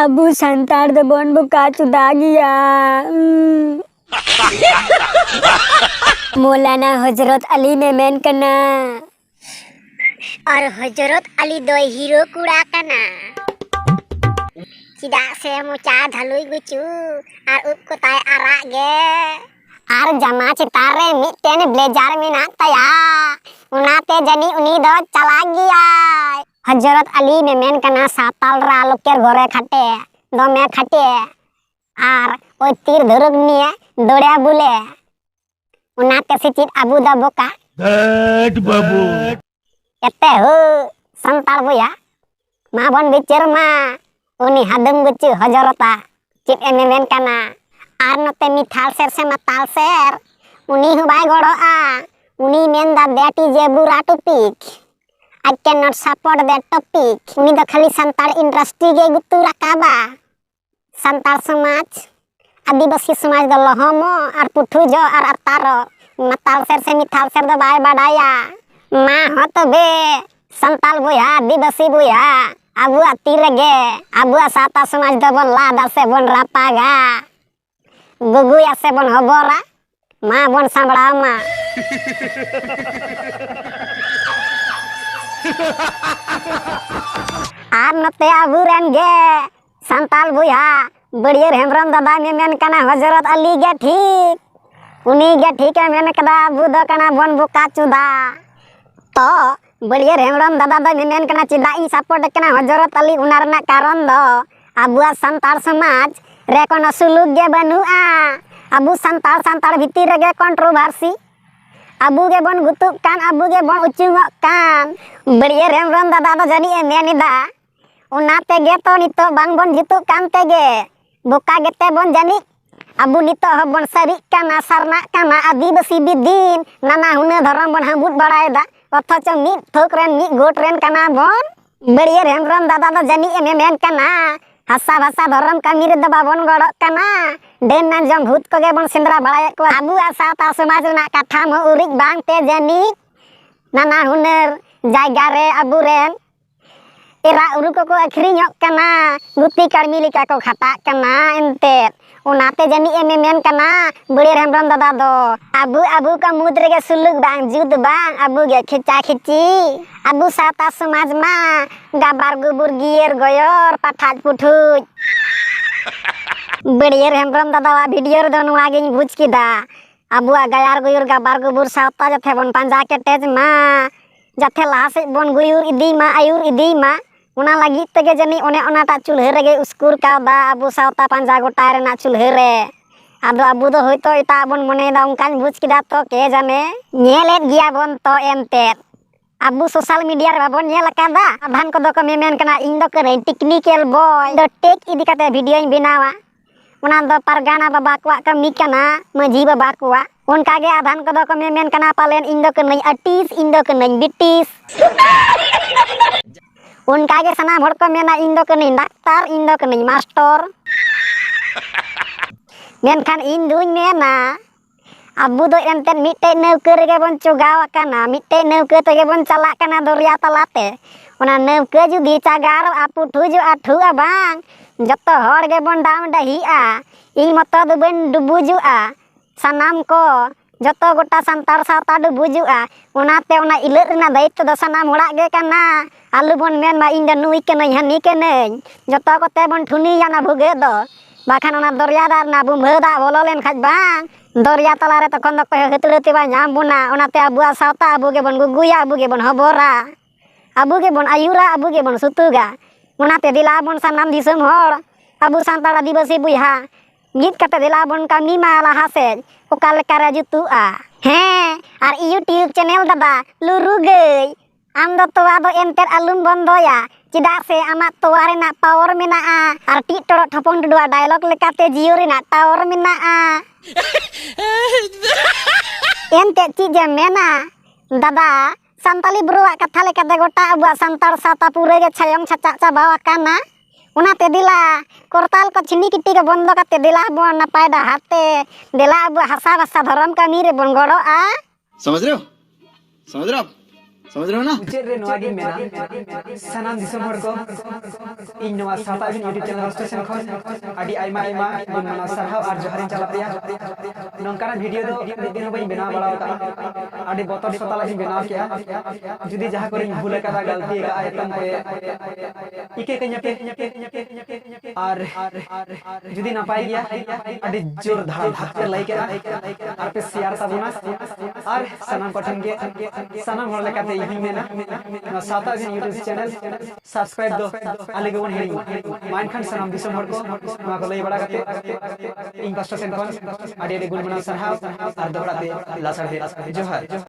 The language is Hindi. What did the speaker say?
Abu santar do bon buka chudagiya. मौलाना हजरत अली ने मेन कना और हजरत अली दो हीरो कुड़ा कना चिदा से मुचा धलुई गुचू और उपको ताय आरा गे और जमा चितारे मिटेन ब्लेजर में ना तया उनाते जनी उनी दो चला गया हजरत अली ने मेन कना साताल रा लोकेर घरे खाटे दो में खाटे और ओई तीर धरुग निये दौड़या बुले उनाते सिचित अबू दा बोका बाबू एते हो संताल बुया मा बन बिचार मा उनी हादम गुचु हजरता चित एने मेन कना आर नते मिठाल सेर से मताल सेर उनी हु बाय गड़ो आ उनी मेन दा दैट इज ए बुरा topic I can not support that topic उनी दा खाली संताल इंडस्ट्री गे गुतु रकाबा संताल समाज आदिवासी समाज द लहमो और पुठू जो और अतारो मताल सेर से मिठाल सेर द बाय बाडाया मा हो तबे संताल बुया आदिवासी बुया अबु तीरगे अबु साता समाज द बन लादा से बन रापागा गुगुया से बन हबोरा मा बन सांबड़ा मा आर नते अबु रेंगे संताल बुया बढ़िया हेमरम दादा में मेन कना हजरत अली गे ठीक उनी गे ठीक है मेन कदा अबु द कना बन बुका चुदा तो बढ़िया हेमरम दादा द मेन कना चिदा ई सपोर्ट कना हजरत अली उनार ना कारण दो अबुआ संताल समाज रे कोन सुलुक गे बनुआ अबु संताल भीतर गे कंट्रोवर्सी अबु गे बन गुतुक कान अबु गे बन उचुंग कान बढ़िया हेमरम दादा द जनी ए मेनिदा उनाते गे तो नितो बांग बन जितुक कान तेगे बोका गेते बन जानी अबु नितो हबन सरी काना सरना काना आदिवासी बिदिन नाना हुने धरम बन हमबुट बड़ायदा अथच मिट थोक रेन मिट गोट रेन काना बन बढ़िया हेमरम दादा द जानी एमे मेन काना हसा भाषा धरम कामी रे दबा बन गड़ काना डेन ना जम भूत को गे बन सिंदरा बड़ाय को अबु साता समाज ना काठा म उरिक बांग ते जानी नाना हुनेर जायगा रे अबु रेन एरा उरु को अखरिñok काना गुती कर्मी लिका को खाता काना एनते उनाते जानी एमे मेन काना बड़े हेमरम दादा दो अबु का मुद्रे के सुलुक बांग जुद बांग अबु गे खिचा खिची अबु साता समाज मा गाबार गुबुर गियर गयर पाठाज पुठुज बड़े हेमरम दादा वीडियो रे दोनो आगे बुझ किदा अबु गायार गुयर गाबार गुबुर साता जथे बन पांजा के तेज मा जथे लासे बन गुयर इदी मा आयुर इदी मा उना लगी तगे जनी ओने ओनाटा चुल्हे रेगे उस्कुर कादा अबु सावता पांजा गोटा रेना चुल्हे रे आदो अबु दो होयतो एटा बन मने दा उनकान बुझ किदा तो के जाने नेलेत गिया बन तो एनते अबु सोशल मीडिया रे बाबन नेल कादा आधान को दो को मेमेन कना इन दो करे टेक्निकल बॉय दो टेक इदी काते वीडियो इन बनावा उना दो परगाना बाबा को कमी कना मजी बाबा को उनका गे आधान को दो को मेमेन कना पालेन इन दो कने आर्टिस्ट इन दो कने बिटिस उनका के सना भड़ को मेना इन दो कने डाक्टर इन दो कने मास्टर मेनखान इन दुई मेना अबु दो एनते मिटे नौकर गे बन चुगाव काना मिटे नौकर तगे बन चला काना दरिया तलाते उना नौकर जुदी चागार आपु ठुजु आठु बांग जतो हड़ गे बन डाम डहिआ इ मतो दो बन डुबुजुआ सनाम को जतो गोटा संतार सावता डुबुजुआ उनाते उना इलत रेना दायित्व दो सनाम होड़ा गे काना आलू बन मेन मा इन नुई कने हनी कने जतो कोते बन ठुनी याना भुगे दो बाखान ओना दरिया दार ना बुमहदा बोलो लेन खाज बांग दरिया तलारे तखन दो कहे हतलती बा नाम बुना ओनाते अबुआ सावता अबु गे बन गुगुया अबु गे बन हबोरा अबु गे बन आयुरा अबु गे बन सुतुगा ओनाते दिला बन सनाम दिसम हड़ अबु सांताल आदिवासी बुया गीत कते दिला बन कामी मा लाहा से ओका लेका रे जुतुआ हैं आर यूट्यूब चैनल दादा लुरु गई आम दो तोवा दो एनते आलुम बंदोया चिदा से आमा तोवा रेना पावर मेना आर टी टोड़ ठपन डुडुआ डायलॉग लेकाते जियो रेना टावर मेना एनते चीजे मेना दादा संताली बुरुआ कथा लेकाते गोटा अबुआ संताल साता पूरे गे छायंग छाचा चाबावा काना उनाते दिला करताल को छिनी किटी के बंद कते दिला बन नपाय हाथे दिला अबुआ हसा भाषा धरम कामी रे बन गड़ो समझ रहे हो समझ रहे हो ना? मुझे रे नोआ गिन मेना सनाम दिसम हर को इन नोआ साता बिन यूट्यूब चैनल स्टेशन खन आदि आइमा आइमा गुन मना सरहाव आर जोहारिन चलापया नंकाना वीडियो दो दिन बई बना बड़ा का आदि बतर सताला इन बना के जुदी जहां करे भूल का गलती का आयतन पे इके कन्या पे आर जुदी ना पाई गया आदि जोर धाड़ धाड़ लाइक आर पे शेयर ताबुना आर सनाम कठन के सनाम हर लेकाते इही मेना साता बिन यूट्यूब चैनल सब्सक्राइब दो आले गवन हेरी माइन खान सनाम दिसम हर को मा को लई बड़ा करते इन कष्ट सेन कोन आडे गुण मना सरहाव आर दोहराते लासर जोहार।